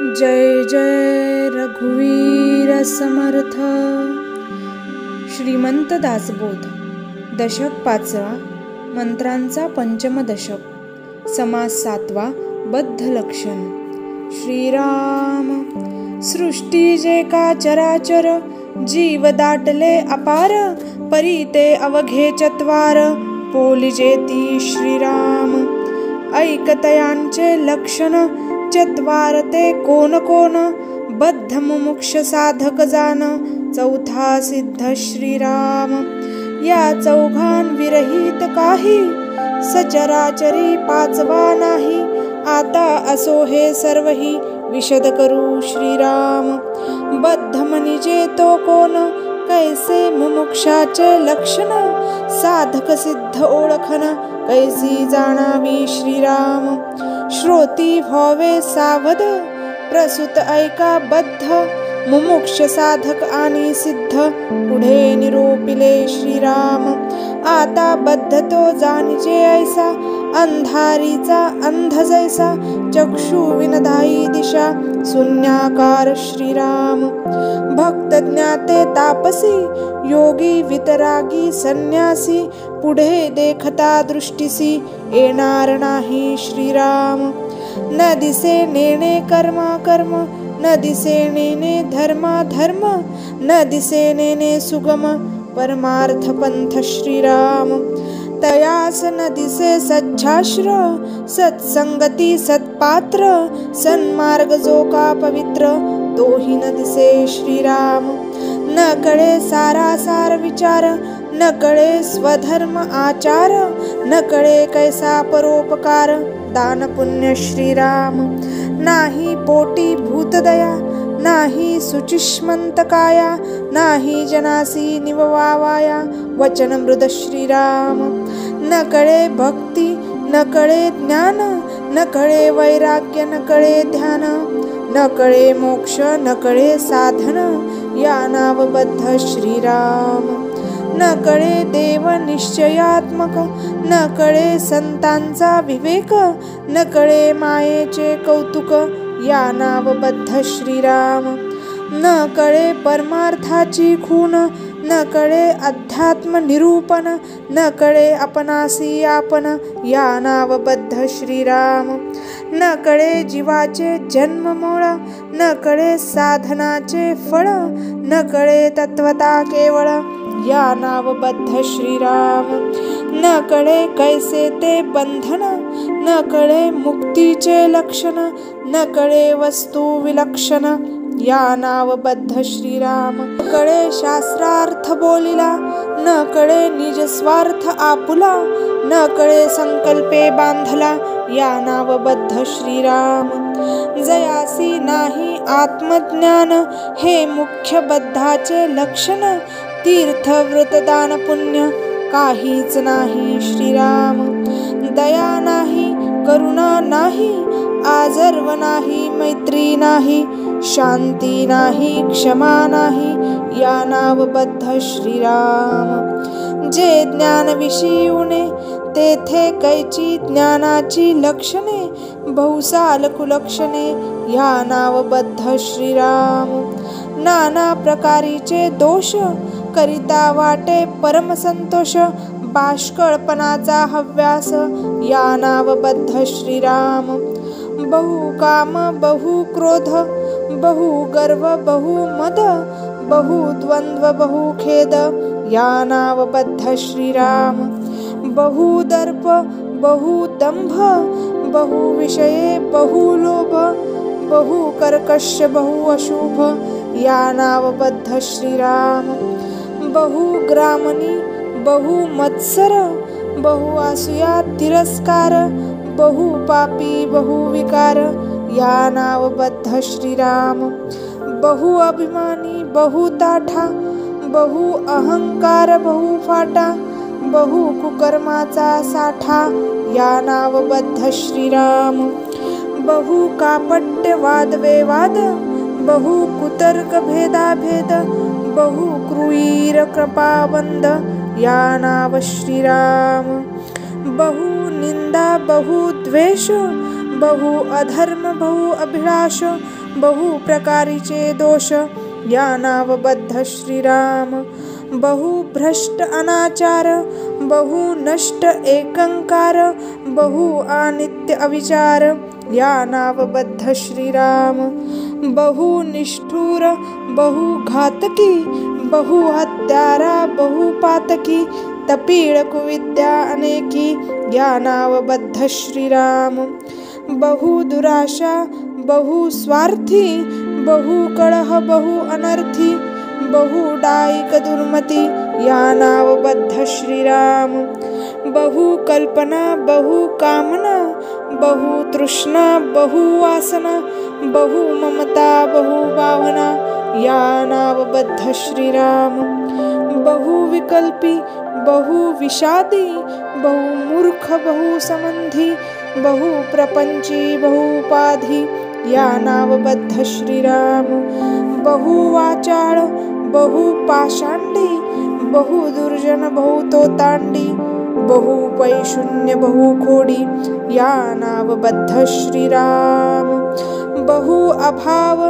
जय जय रघुवीर समर्थ। श्रीमंत दासबोध दशक 5वा, मंत्रांचा पंचम दशक, समास 7वा, बद्ध लक्षण। श्रीराम सृष्टी जे का चराचर, जीव दाटले अपार, परी ते अवघे चत्वार, पोलिजेती श्रीराम। ऐकतयांचे लक्षण चत्वार ते कोण कोण, बद्ध मुमुक्ष साधक जान, चौथा सिद्ध श्रीराम। या चौघां विरहित काही, सचराचरी पाचवा नाही, आता असो हे सर्वही विशद करू श्रीराम। बद्ध म्हणजे तो कोण, कैसे मुमुक्षाचे लक्षण, साधक सिद्ध ओळखन, कैसी जाणावी श्रीराम। श्रोती व्हावे सावध, प्रसूत ऐका बद्ध, मुमुक्ष साधक आणि सिद्ध, पुढे निरोपिले श्रीराम। आता बद्ध तो जाणीजे ऐसा, अंधारीचा अंध जैसा, चक्षु विनदायी दिशा, शून्याकार श्रीराम। भक्त ज्ञाते तापसी, योगी वितरागी संन्यासी, पुढे देखता दृष्टीसी, येणार नाही श्रीराम। न दिसे नेणे कर्मा कर्म, न दिसे नेणे धर्मा धर्म, न दिसे नेणे सुगम परमार्थ पंथ श्रीराम। तयास न दिसे सच्छास्त्र, सत्संगती सत्पात्र, सन्मार्ग जो का पवित्र, तोही न दिसे श्रीराम। न कळे सारासार विचार, न कळे स्वधर्म आचार, न कळे कैसा परोपकार, दान पुण्य श्रीराम। नाही पोटी भूतदया, नाही सुचिष्मंत काया, नाही जनासी निववावाया, वचन मृद श्रीराम। न कळे भक्ती, न कळे ज्ञान, न कळे वैराग्य, न कळे ध्यान, न कळे मोक्ष, न कळे साधन, या नाव बद्ध श्रीराम। न कळे देव निश्चयात्मक, न कळे संतांचा विवेक, न कळे मायेचे कौतुक, या नाव बद्ध श्रीराम। न कळे परमार्थाची खून, न कळे अध्यात्म निरूपण, न कळे आपणासी आपण, या नाव बद्ध श्रीराम। न कळे जीवाचे जन्ममूळ, न कळे साधनाचे फळ, न कळे तत्वता केवळ, या नाव बद्ध श्रीराम। न कळे कैसे ते बंधन, न कळे मुक्तीचे लक्षण, न कळे वस्तू विलक्षण, या नाव बद्ध श्रीराम। न कळे शास्त्रार्थ बोलिला, न कळे निज स्वार्थ आपुला, न कळे संकल्पे बांधला, या नाव बद्ध श्रीराम। जयासी नाही आत्मज्ञान, हे मुख्य बद्धाचे लक्षण, तीर्थ व्रत दान पुण्य, काहीच नाही श्रीराम। दया नाही, करुणा नाही, आजर्व नाही, मैत्री नाही, शांती नाही, क्षमा नाही, या नाव बद्ध श्रीराम। जे ज्ञान विषयीने, तेथे कैची ज्ञानाची लक्षणे, बहुसाल कुलक्षणे, या नाव बद्ध श्रीराम। नाना प्रकारीचे दोष, करिता वाटे परम संतोष, बाष्कळपणाचा हव्यास, या नाव बद्ध श्रीराम। बहु काम बहु क्रोध, बहु गर्व बहु मद, बहु द्वंद्व बहु खेद, या नाव बद्ध श्रीराम। बहु दर्प बहु दंभ, बहु विषये बहु लोभ, बहु कर्कश बहु अशुभ, या नाव बद्ध श्रीराम। बहु ग्रामनी बहु मत्सर, बहु आसूया तिरस्कार, बहु पापी बहु विकार, या नाव बद्ध श्रीराम। बहु अभिमानी बहु ताठा, बहु अहंकार बहु फाटा, बहु कुकर्माचा साठा, या नाव बद्ध श्रीराम। बहु कापट्य वादविवाद, बहु कुतर्क भेदाभेद, बहु क्रूर कृपावंद, या नाव श्रीराम। बहु निंदा बहु द्वेष, बहु अधर्म बहु अभिलाष, बहु प्रकारीचे दोष या नावबद्ध श्रीराम। बहु भ्रष्ट अनाचार बहु नष्ट एकंकार बहु अनित्य अविचार या नावबद्ध श्रीराम। बहु निष्ठुर बहु घातकी बहु हत्यारा बहु पातकी तपीळ कुविद्या अनेकी या नावबद्ध श्रीराम। बहु दुराशा बहु स्वार्थी बहु कलह बहु अनर्थी बहु डायिक दुर्मती या नावबद्ध श्रीराम। बहु कल्पना बहु कामना बहु तृष्णा बहु वासना बहु ममता बहु भावना या नावबद्ध श्रीराम। बहु विकल्पी बहु विषादी बहु मूर्ख बहु संबंधी बहु प्रपंची बहु उपाधी या नावबद्ध श्रीराम। बहु वाचाळ बहु पाषांडी बहु दुर्जन बहु तोतांडी बहु पैशून्य बहु खोडी या नावबद्ध श्रीराम। बहु अभाव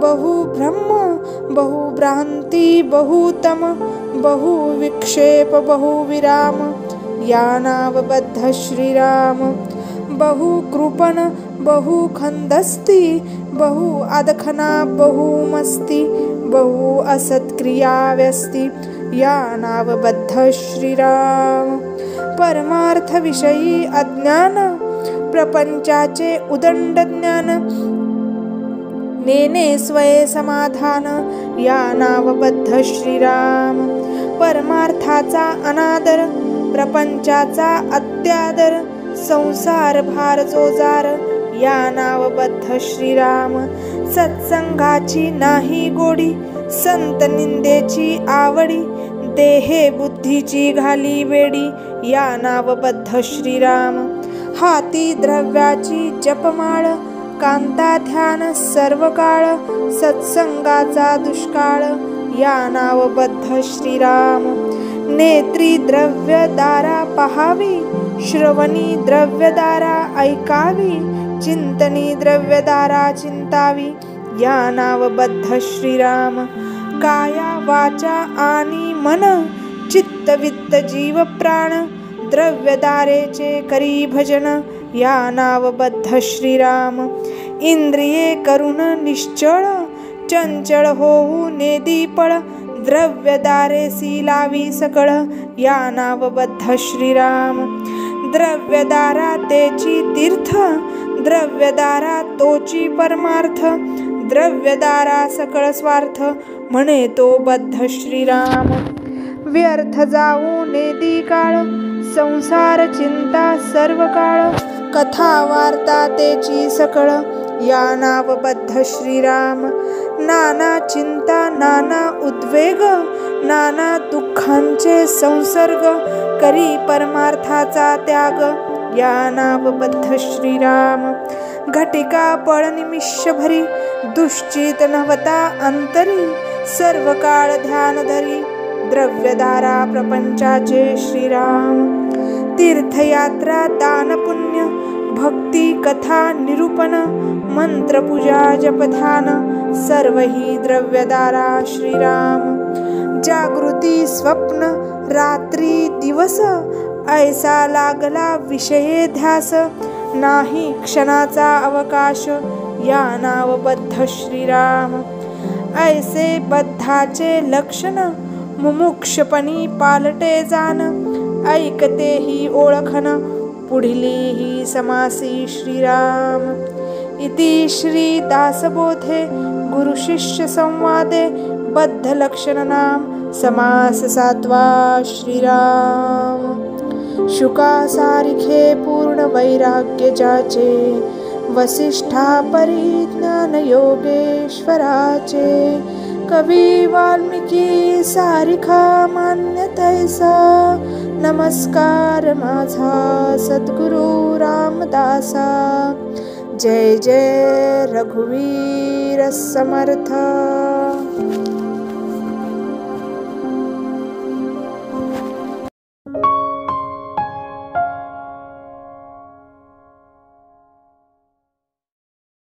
बहु ब्रह्म बहु भ्रांती बहु तम बहु विक्षेप बहु विराम या नावबद्ध श्रीराम। बहु कृपण बहु खंदस्ती बहु अदखना बहु मस्ती बहु असत्क्रिया व्यस्ती या नावबद्ध श्रीराम। परमार्थ विषयी अज्ञान प्रपंचाचे उदंड ज्ञान नेने स्वये समाधान या नावबद्ध श्रीराम। परमार्थाचा अनादर प्रपंचाचा अत्यादर संसार भार जोजार या नावबद्ध श्रीराम। सत्संगाची नाही गोडी संत निंदेची आवडी देहे बुद्धीची घाली वेडी या नावबद्ध श्रीराम। हाती द्रव्याची जपमाळ कांता ध्यान सर्व काळ सत्संगाचा दुष्काळ या नावबद्ध श्रीराम। नेत्री द्रव्य दारा पहावी श्रवणी द्रव्य दारा ऐकावी चिंतनी द्रव्य दारा चिंतावी या नावबद्ध श्रीराम। काया वाचा आणि मन चित्त वित्त जीव प्राण द्रव्यदारेचे करी भजन या नावबद्ध श्रीराम। इंद्रिये करुण निश्चळ चंचळ होऊ नेदीपळ द्रव्यदारेसी लावी सकळ या नावबद्ध श्रीराम। द्रव्यदारा तेची तीर्थ द्रव्यदारा तोची परमार्थ द्रव्यदारा सकळ स्वार्थ म्हणे तो बद्ध श्रीराम। व्यर्थ जाऊ नेदी काळ संसार चिंता सर्व काळ कथा वार्ता तेची सकळ या नावबद्ध श्रीराम। नाना चिंता नाना उद्वेग नाना दुःखांचे संसर्ग करी परमार्थाचा त्याग या नावबद्ध श्रीराम। घटिका पळ निमिष भरी दुश्चित नवता अंतरी सर्व काळ ध्यान धरी द्रव्यधारा प्रपंचाचे श्रीराम। तीर्थयात्रा दान पुण्य भक्ती कथा निरूपण मंत्र पूजा जप ध्यान सर्व ही द्रव्यधारा श्रीराम। जागृती स्वप्न रात्री दिवस ऐसा लागला विषये ध्यास नाही क्षणाचा अवकाश या नावबद्ध श्रीराम। ऐसे बद्धाचे लक्षण मुमुक्षपणी पालटे जाण ऐकते ही ओळखन पुढली ही समासी श्रीराम। इति श्री दासबोधे गुरु शिष्य संवादे बद्ध लक्षण नाम समास 7वा श्रीराम। शुका सारिखे पूर्ण वैराग्य जाचे वसिष्ठा परिज्ञान योगेश्वराचे कवी वाल्मिकी सारिखा मान्य तैसा नमस्कार माझा सद्गुरु रामदासा। जय जय रघुवीर समर्थ।